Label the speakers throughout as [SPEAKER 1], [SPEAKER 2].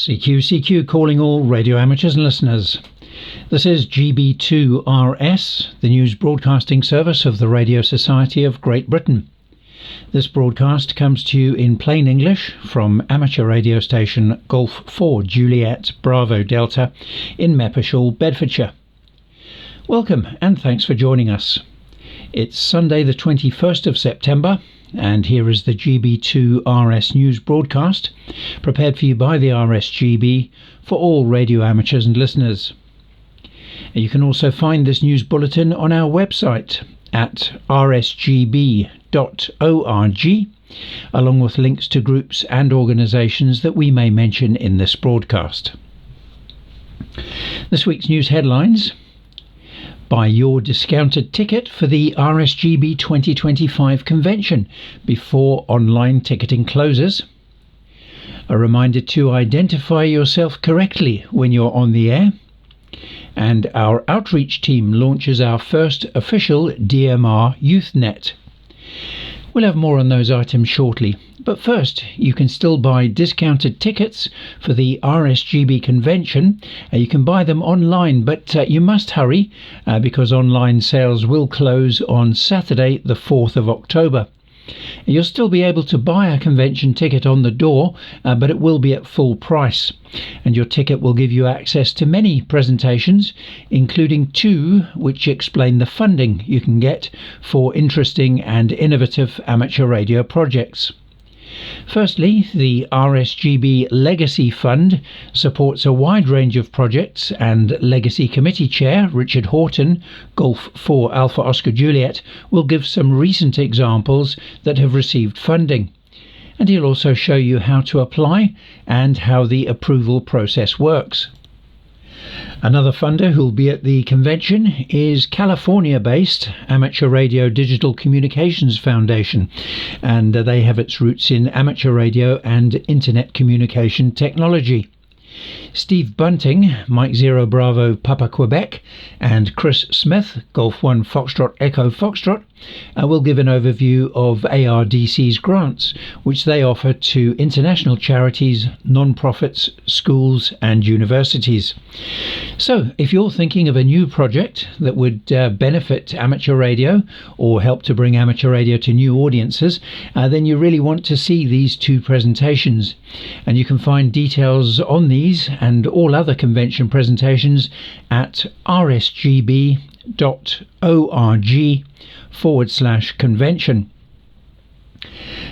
[SPEAKER 1] CQ calling all radio amateurs and listeners. This is GB2RS, the news broadcasting service of the Radio Society of Great Britain. This broadcast comes to you in plain English from amateur radio station Golf 4 Juliet Bravo Delta in Mappishall, Bedfordshire. Welcome and thanks for joining us. It's Sunday the 21st of September, and here is the GB2RS news broadcast, prepared for you by the RSGB for all radio amateurs and listeners. You can also find this news bulletin on our website at rsgb.org, along with links to groups and organisations that we may mention in this broadcast. This week's news headlines: buy your discounted ticket for the RSGB 2025 convention before online ticketing closes. A reminder to identify yourself correctly when you're on the air. And our outreach team launches our first official DMR YouthNet. We'll have more on those items shortly, but first you can still buy discounted tickets for the RSGB convention. You can buy them online, but you must hurry because online sales will close on Saturday the 4th of October. You'll still be able to buy a convention ticket on the door, but it will be at full price, and your ticket will give you access to many presentations, including two which explain the funding you can get for interesting and innovative amateur radio projects. Firstly, the RSGB Legacy Fund supports a wide range of projects, and Legacy Committee Chair Richard Horton, Golf 4 Alpha Oscar Juliet, will give some recent examples that have received funding. And he'll also show you how to apply and how the approval process works. Another funder who'll be at the convention is California-based Amateur Radio Digital Communications Foundation, and they have its roots in amateur radio and internet communication technology. Steve Bunting, Mike Zero Bravo Papa Quebec, and Chris Smith, Golf 1 Foxtrot Echo Foxtrot, will give an overview of ARDC's grants, which they offer to international charities, non-profits, schools and universities. So, if you're thinking of a new project that would benefit amateur radio or help to bring amateur radio to new audiences, then you really want to see these two presentations. And you can find details on these and all other convention presentations at rsgb.org/convention.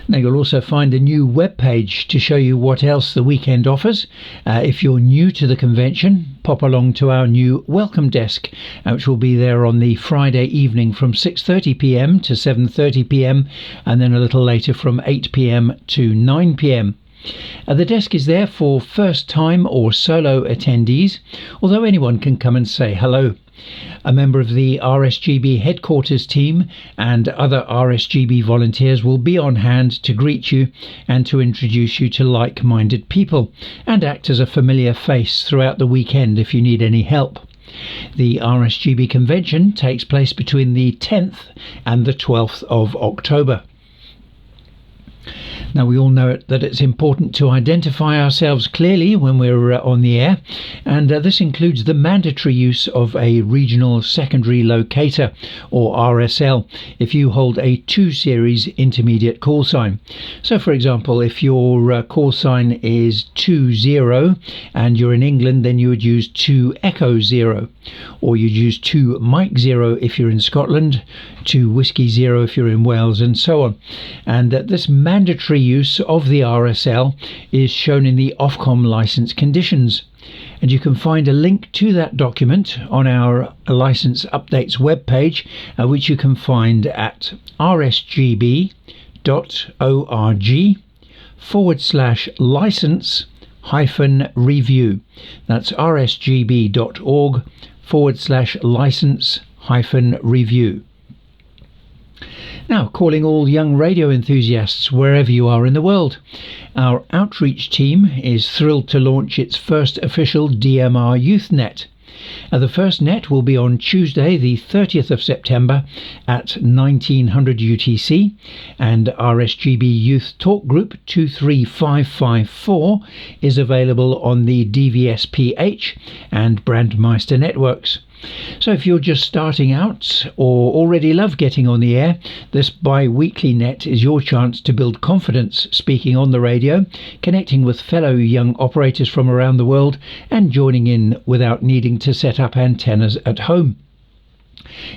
[SPEAKER 1] Now you'll also find a new web page to show you what else the weekend offers. If you're new to the convention, pop along to our new welcome desk, which will be there on the Friday evening from 6:30 p.m. to 7:30 p.m. and then a little later from 8 p.m. to 9 p.m. The desk is there for first-time or solo attendees, although anyone can come and say hello. A member of the RSGB headquarters team and other RSGB volunteers will be on hand to greet you and to introduce you to like-minded people and act as a familiar face throughout the weekend if you need any help. The RSGB convention takes place between the 10th and the 12th of October. Now, we all know that it's important to identify ourselves clearly when we're on the air, and this includes the mandatory use of a regional secondary locator, or RSL, if you hold a 2 series intermediate call sign. So, for example, if your call sign is 20 and you're in England, then you would use 2 Echo 0, or you'd use 2 Mike 0 if you're in Scotland, 2 Whiskey 0 if you're in Wales, and so on. And this mandatory use of the RSL is shown in the Ofcom license conditions, and you can find a link to that document on our license updates webpage, which you can find at rsgb.org/license-review. That's rsgb.org/license-review. Now, calling all young radio enthusiasts wherever you are in the world. Our outreach team is thrilled to launch its first official DMR YouthNet. The first net will be on Tuesday the 30th of September at 1900 UTC, and RSGB Youth Talk Group 23554 is available on the DVS-PH and Brandmeister networks. So if you're just starting out or already love getting on the air, this bi-weekly net is your chance to build confidence speaking on the radio, connecting with fellow young operators from around the world, and joining in without needing to set up antennas at home.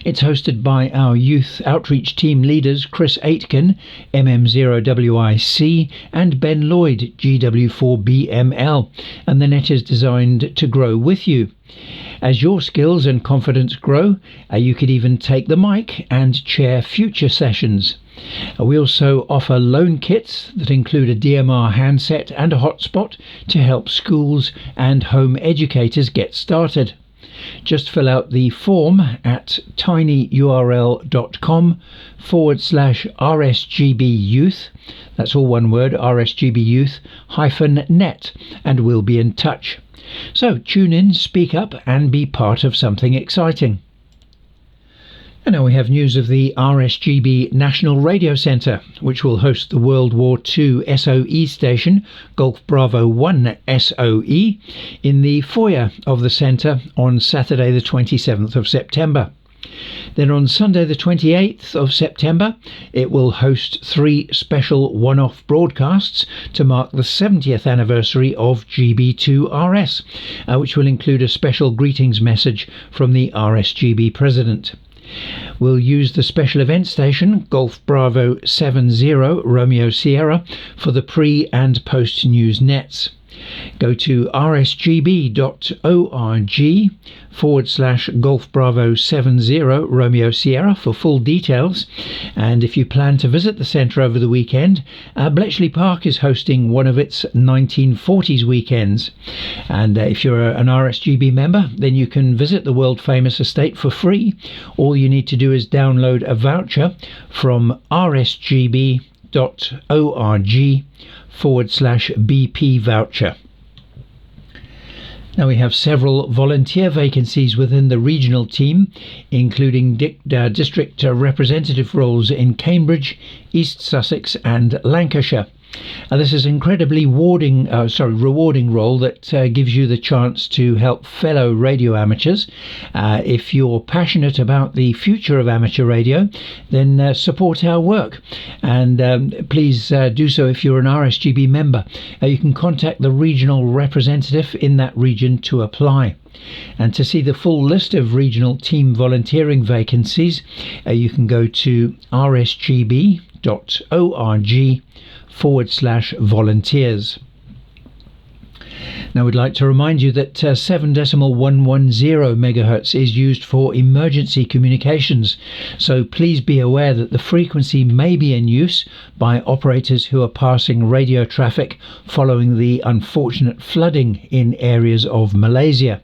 [SPEAKER 1] It's hosted by our youth outreach team leaders Chris Aitken, MM0WIC, and Ben Lloyd, GW4BML, and the net is designed to grow with you. As your skills and confidence grow, you could even take the mic and chair future sessions. We also offer loan kits that include a DMR handset and a hotspot to help schools and home educators get started. Just fill out the form at tinyurl.com/RSGB Youth, that's all one word, RSGB Youth -net, and we'll be in touch. So tune in, speak up, and be part of something exciting. And now we have news of the RSGB National Radio Centre, which will host the World War II SOE station, Golf Bravo 1 SOE, in the foyer of the centre on Saturday the 27th of September. Then on Sunday the 28th of September, it will host 3 special one-off broadcasts to mark the 70th anniversary of GB2RS, which will include a special greetings message from the RSGB President. We'll use the special event station, Golf Bravo 70 Romeo Sierra, for the pre- and post-news nets. Go to rsgb.org/Golf Bravo 70 Romeo Sierra for full details. And if you plan to visit the centre over the weekend, Bletchley Park is hosting one of its 1940s weekends. And if you're an RSGB member, then you can visit the world famous estate for free. All you need to do is download a voucher from rsgb.org/BP voucher. Now we have several volunteer vacancies within the regional team, including district representative roles in Cambridge, East Sussex and Lancashire. This is an incredibly rewarding role that gives you the chance to help fellow radio amateurs. If you're passionate about the future of amateur radio, then support our work, and please do so if you're an RSGB member. You can contact the regional representative in that region to apply. And to see the full list of regional team volunteering vacancies, you can go to rsgb.org/volunteers. Now we'd like to remind you that 7.110 MHz is used for emergency communications, so please be aware that the frequency may be in use by operators who are passing radio traffic following the unfortunate flooding in areas of Malaysia.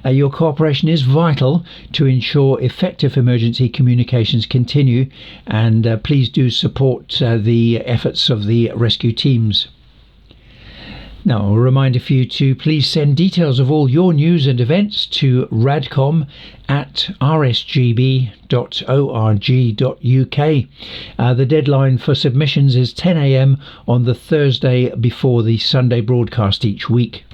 [SPEAKER 1] Your cooperation is vital to ensure effective emergency communications continue, and please do support the efforts of the rescue teams. Now, a reminder for you to please send details of all your news and events to radcom@rsgb.org.uk. The deadline for submissions is 10 a.m. on the Thursday before the Sunday broadcast each week.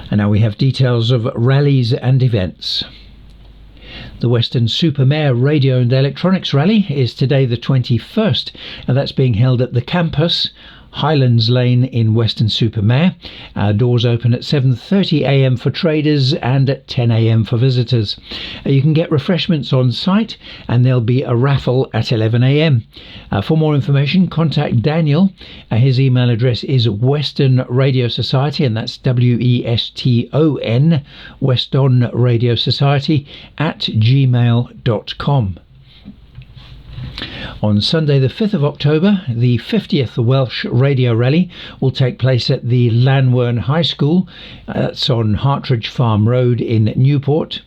[SPEAKER 1] And now we have details of rallies and events. The Western Supermare Radio and Electronics Rally is today the 21st, and that's being held at the campus, Highlands Lane in Weston-super-Mare. Doors open at 7:30 a.m. for traders and at 10 a.m. for visitors. You can get refreshments on site, and there'll be a raffle at 11 a.m. For more information, contact Daniel. His email address is Western Radio Society, and that's WESTON, Weston Radio Society @gmail.com. On Sunday the 5th of October, the 50th Welsh Radio Rally will take place at the Llanwern High School. That's on Hartridge Farm Road in Newport,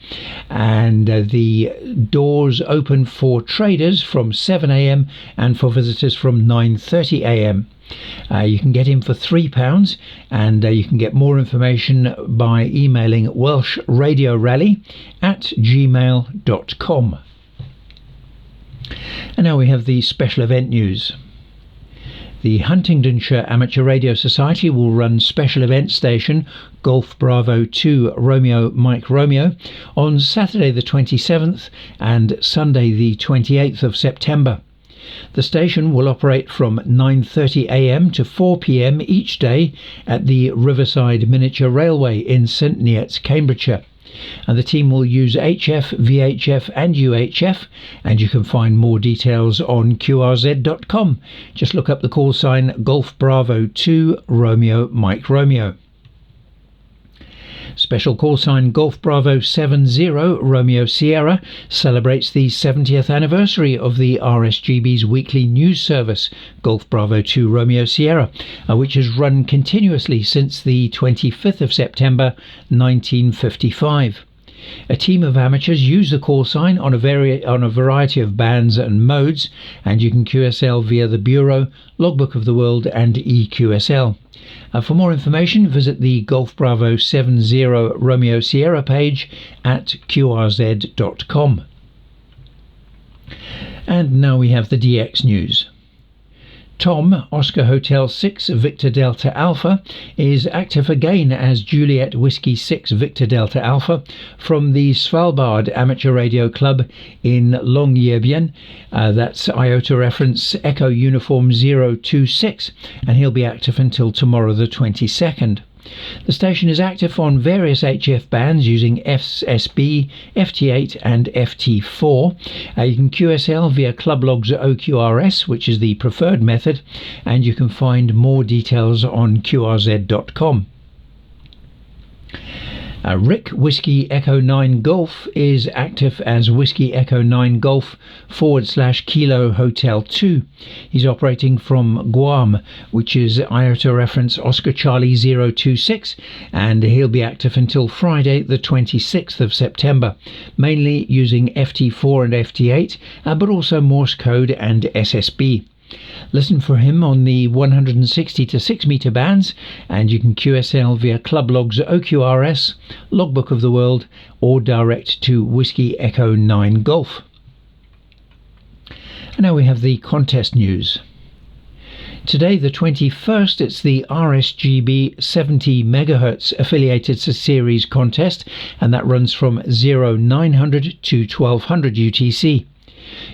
[SPEAKER 1] and the doors open for traders from 7 a.m. and for visitors from 9:30 a.m. You can get in for £3, and you can get more information by emailing welshradiorally@gmail.com. And now we have the special event news. The Huntingdonshire Amateur Radio Society will run special event station Golf Bravo 2 Romeo Mike Romeo on Saturday the 27th and Sunday the 28th of September. The station will operate from 9:30 a.m. to 4 p.m. each day at the Riverside Miniature Railway in St Neots, Cambridgeshire. And the team will use HF, VHF and UHF, and you can find more details on qrz.com. Just look up the call sign Golf Bravo 2 Romeo Mike Romeo. Special call sign Golf Bravo 70 Romeo Sierra celebrates the 70th anniversary of the RSGB's weekly news service Golf Bravo 2 Romeo Sierra, which has run continuously since the 25th of September 1955. A team of amateurs use the call sign on a variety of bands and modes, and you can QSL via the Bureau, Logbook of the World and EQSL. For more information, visit the Golf Bravo 70 Romeo Sierra page at qrz.com. And now we have the DX news. Tom, Oscar Hotel 6 Victor Delta Alpha, is active again as Juliet Whiskey 6 Victor Delta Alpha from the Svalbard Amateur Radio Club in Longyearbyen. That's IOTA reference Echo Uniform 026, and he'll be active until tomorrow the 22nd. The station is active on various HF bands using SSB, FT8 and FT4. You can QSL via Club Logs OQRS, which is the preferred method, and you can find more details on qrz.com. Rick Whiskey Echo 9 Golf is active as Whiskey Echo 9 Golf / Kilo Hotel 2. He's operating from Guam, which is IOTA reference Oscar Charlie 026, and he'll be active until Friday the 26th of September, mainly using FT4 and FT8, but also Morse code and SSB. Listen for him on the 160 to 6 meter bands, and you can QSL via Club Logs OQRS, Logbook of the World, or direct to Whiskey Echo 9 Golf. And now we have the contest news. Today the 21st, it's the RSGB 70 MHz affiliated series contest, and that runs from 0900 to 1200 UTC.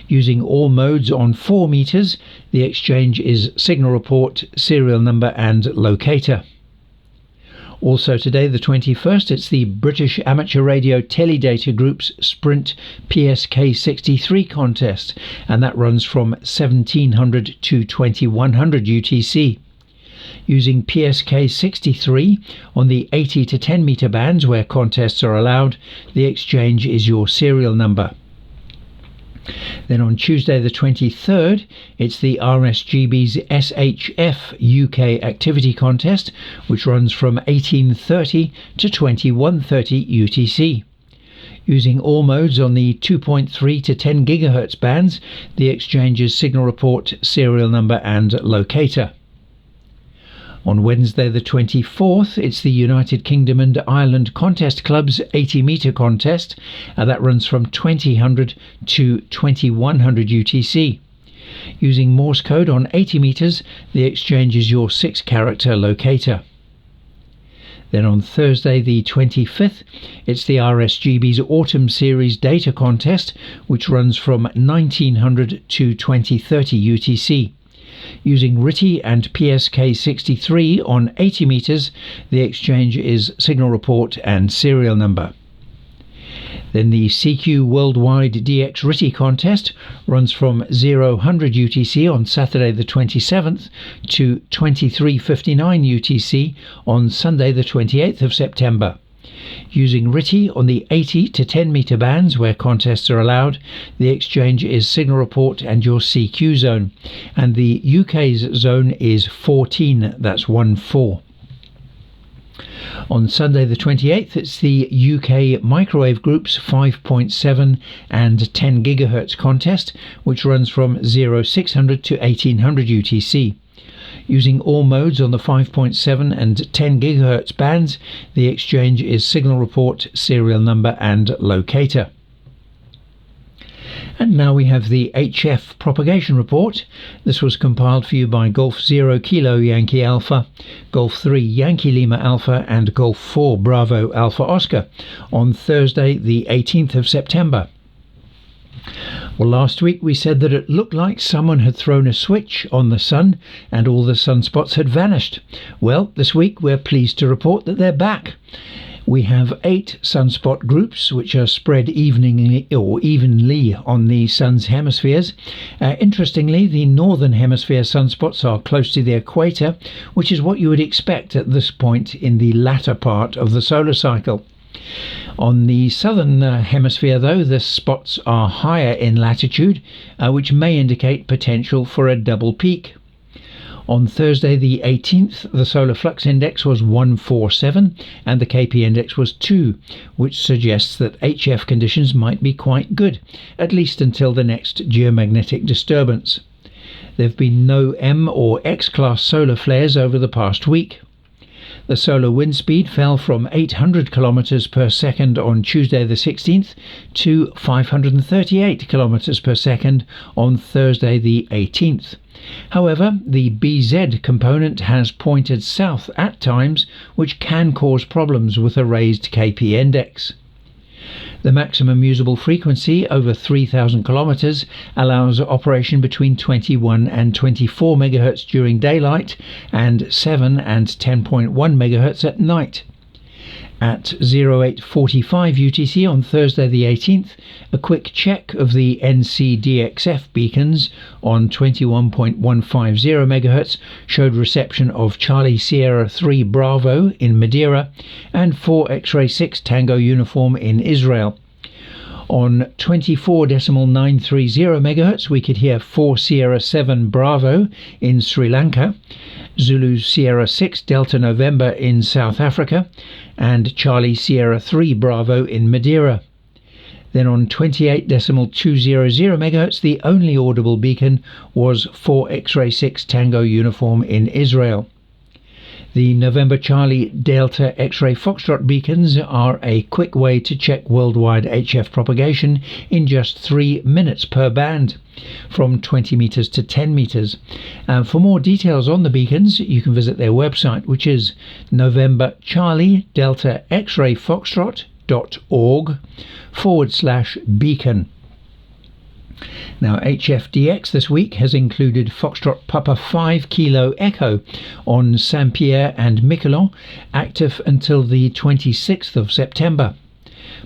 [SPEAKER 1] Using all modes on 4 meters, the exchange is signal report, serial number and locator. Also today the 21st, it's the British Amateur Radio Teledata Group's Sprint PSK 63 contest, and that runs from 1700 to 2100 UTC. Using PSK 63 on the 80 to 10 meter bands where contests are allowed, the exchange is your serial number. Then on Tuesday the 23rd, it's the RSGB's SHF UK Activity Contest, which runs from 1830 to 2130 UTC. Using all modes on the 2.3 to 10 GHz bands, the exchange is signal report, serial number and locator. On Wednesday the 24th, it's the United Kingdom and Ireland Contest Club's 80 metre contest, that runs from 2000 to 2100 UTC. Using Morse code on 80 metres, the exchange is your 6-character locator. Then on Thursday the 25th, it's the RSGB's Autumn Series Data Contest, which runs from 1900 to 2030 UTC. Using RTTY and PSK 63 on 80 metres, the exchange is signal report and serial number. Then the CQ Worldwide DX RTTY contest runs from 0100 UTC on Saturday the 27th to 23:59 UTC on Sunday the 28th of September. Using RTTY on the 80 to 10 metre bands where contests are allowed, the exchange is signal report and your CQ zone, and the UK's zone is 14, that's 1-4. On Sunday the 28th, it's the UK microwave groups 5.7 and 10 GHz contest, which runs from 0600 to 1800 UTC. Using all modes on the 5.7 and 10 GHz bands, the exchange is signal report, serial number and locator. And now we have the HF propagation report. This was compiled for you by Golf 0 Kilo Yankee Alpha, Golf 3 Yankee Lima Alpha and Golf 4 Bravo Alpha Oscar on Thursday the 18th of September. Well, last week we said that it looked like someone had thrown a switch on the sun and all the sunspots had vanished. Well, this week we're pleased to report that they're back. We have 8 sunspot groups which are spread evenly on the sun's hemispheres. Interestingly, the northern hemisphere sunspots are close to the equator, which is what you would expect at this point in the latter part of the solar cycle. On the southern hemisphere, though, the spots are higher in latitude, which may indicate potential for a double peak. On Thursday the 18th, the solar flux index was 147 and the KP index was 2, which suggests that HF conditions might be quite good, at least until the next geomagnetic disturbance. There have been no M or X class solar flares over the past week. The solar wind speed fell from 800 km per second on Tuesday the 16th to 538 km per second on Thursday the 18th. However, the BZ component has pointed south at times, which can cause problems with a raised KP index. The maximum usable frequency over 3,000 kilometers allows operation between 21 and 24 MHz during daylight and 7 and 10.1 MHz at night. At 0845 UTC on Thursday the 18th, a quick check of the NCDXF beacons on 21.150 MHz showed reception of Charlie Sierra 3 Bravo in Madeira and 4 X-Ray 6 Tango Uniform in Israel. On 24.930 MHz we could hear 4 Sierra 7 Bravo in Sri Lanka, Zulu Sierra 6 Delta November in South Africa, and Charlie Sierra 3 Bravo in Madeira. Then on 28.200 MHz the only audible beacon was 4 X-Ray 6 Tango Uniform in Israel. The November Charlie Delta X-Ray Foxtrot beacons are a quick way to check worldwide HF propagation in just 3 minutes per band, from 20 meters to 10 meters. For more details on the beacons, you can visit their website, which is November Charlie Delta X-Ray Foxtrot.org/beacon. Now, HFDX this week has included Foxtrot Papa 5 Kilo Echo on Saint-Pierre and Miquelon, active until the 26th of September.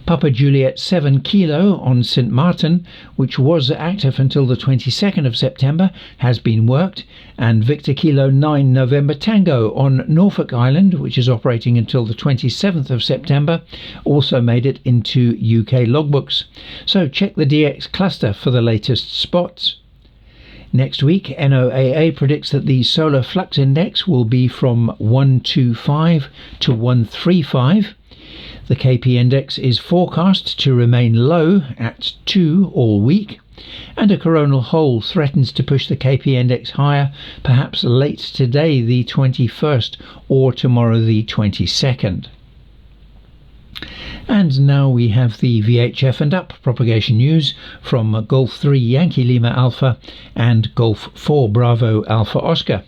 [SPEAKER 1] Papa Juliet 7 Kilo on St. Martin, which was active until the 22nd of September, has been worked, and Victor Kilo 9 November Tango on Norfolk Island, which is operating until the 27th of September, also made it into UK logbooks. So check the DX cluster for the latest spots. Next week, NOAA predicts that the solar flux index will be from 125 to 135. The KP index is forecast to remain low at 2 all week, and a coronal hole threatens to push the KP index higher, perhaps late today the 21st or tomorrow the 22nd. And now we have the VHF and up propagation news from Golf 3 Yankee Lima Alpha and Golf 4 Bravo Alpha Oscar.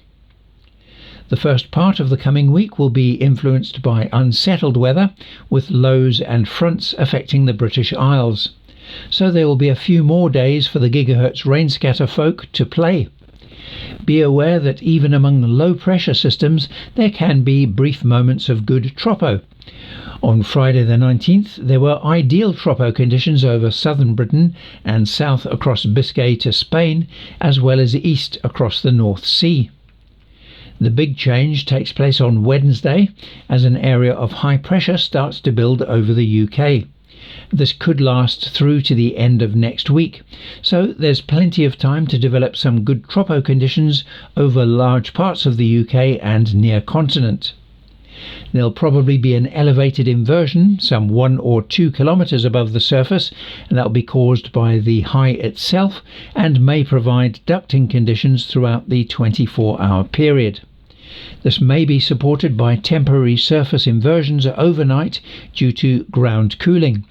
[SPEAKER 1] The first part of the coming week will be influenced by unsettled weather, with lows and fronts affecting the British Isles. So there will be a few more days for the gigahertz rainscatter folk to play. Be aware that even among low pressure systems there can be brief moments of good tropo. On Friday the 19th there were ideal tropo conditions over southern Britain and south across Biscay to Spain, as well as east across the North Sea. The big change takes place on Wednesday as an area of high pressure starts to build over the UK. This could last through to the end of next week, so there's plenty of time to develop some good tropo conditions over large parts of the UK and near continent. There'll probably be an elevated inversion some 1 or 2 kilometers above the surface, and that'll be caused by the high itself and may provide ducting conditions throughout the 24-hour period. This may be supported by temporary surface inversions overnight due to ground cooling.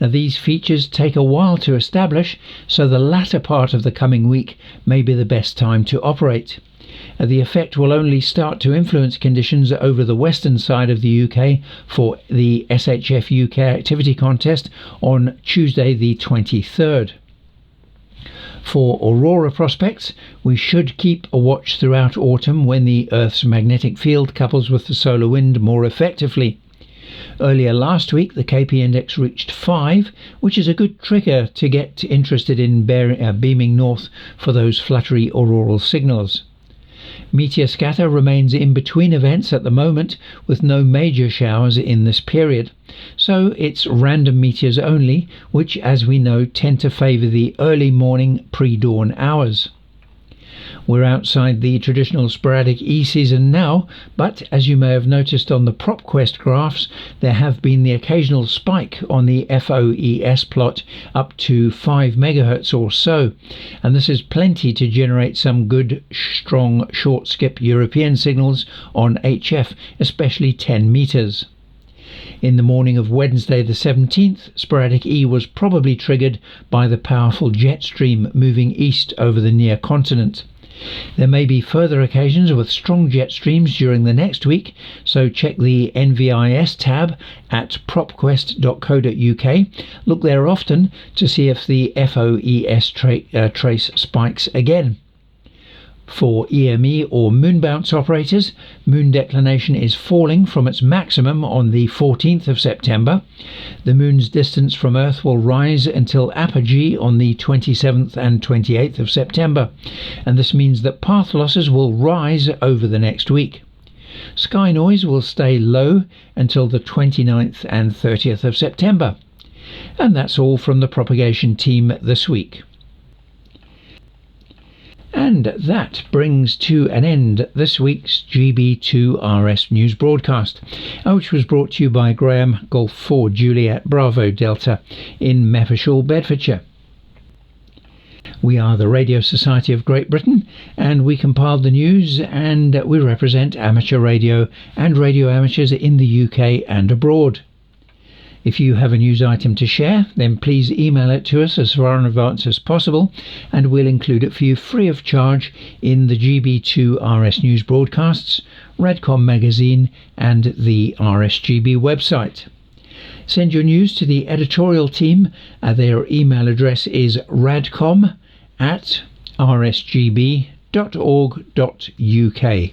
[SPEAKER 1] Now, these features take a while to establish, so the latter part of the coming week may be the best time to operate. The effect will only start to influence conditions over the western side of the UK for the SHF UK activity contest on Tuesday the 23rd. For aurora prospects, we should keep a watch throughout autumn when the Earth's magnetic field couples with the solar wind more effectively. Earlier last week, the KP index reached 5, which is a good trigger to get interested in beaming north for those fluttery auroral signals. Meteor scatter remains in between events at the moment, with no major showers in this period, so it's random meteors only, which, as we know, tend to favour the early morning pre-dawn hours. We're outside the traditional sporadic E season now, but as you may have noticed on the PropQuest graphs, there have been the occasional spike on the FOES plot up to 5 MHz or so, and this is plenty to generate some good, strong short skip European signals on HF, especially 10 meters. In the morning of Wednesday the 17th, sporadic E was probably triggered by the powerful jet stream moving east over the near continent. There may be further occasions with strong jet streams during the next week, so check the NVIS tab at propquest.co.uk. Look there often to see if the FOES trace spikes again. For EME or moon bounce operators, moon declination is falling from its maximum on the 14th of September. The moon's distance from Earth will rise until apogee on the 27th and 28th of September, and this means that path losses will rise over the next week. Sky noise will stay low until the 29th and 30th of September. And that's all from the propagation team this week. And that brings to an end this week's GB2RS news broadcast, which was brought to you by Graham Golf 4 Juliet Bravo Delta in Meppershall, Bedfordshire. We are the Radio Society of Great Britain, and we compile the news, and we represent amateur radio and radio amateurs in the UK and abroad. If you have a news item to share, then please email it to us as far in advance as possible, and we'll include it for you free of charge in the GB2RS news broadcasts, Radcom magazine and the RSGB website. Send your news to the editorial team. Their email address is radcom@rsgb.org.uk.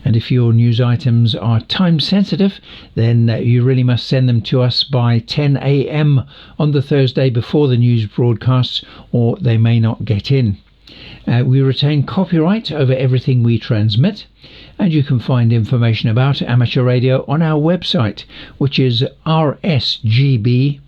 [SPEAKER 1] And if your news items are time sensitive, then you really must send them to us by 10 a.m. on the Thursday before the news broadcasts, or they may not get in. We retain copyright over everything we transmit, and you can find information about amateur radio on our website, which is rsgb.org.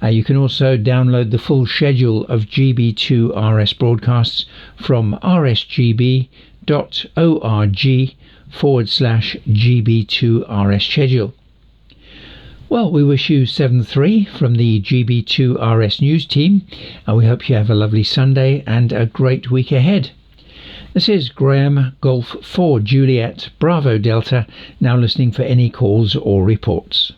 [SPEAKER 1] You can also download the full schedule of GB2RS broadcasts from rsgb.org/GB2RS schedule. Well, we wish you 7-3 from the GB2RS news team, and we hope you have a lovely Sunday and a great week ahead. This is Graham Golf 4 Juliet Bravo Delta, now listening for any calls or reports.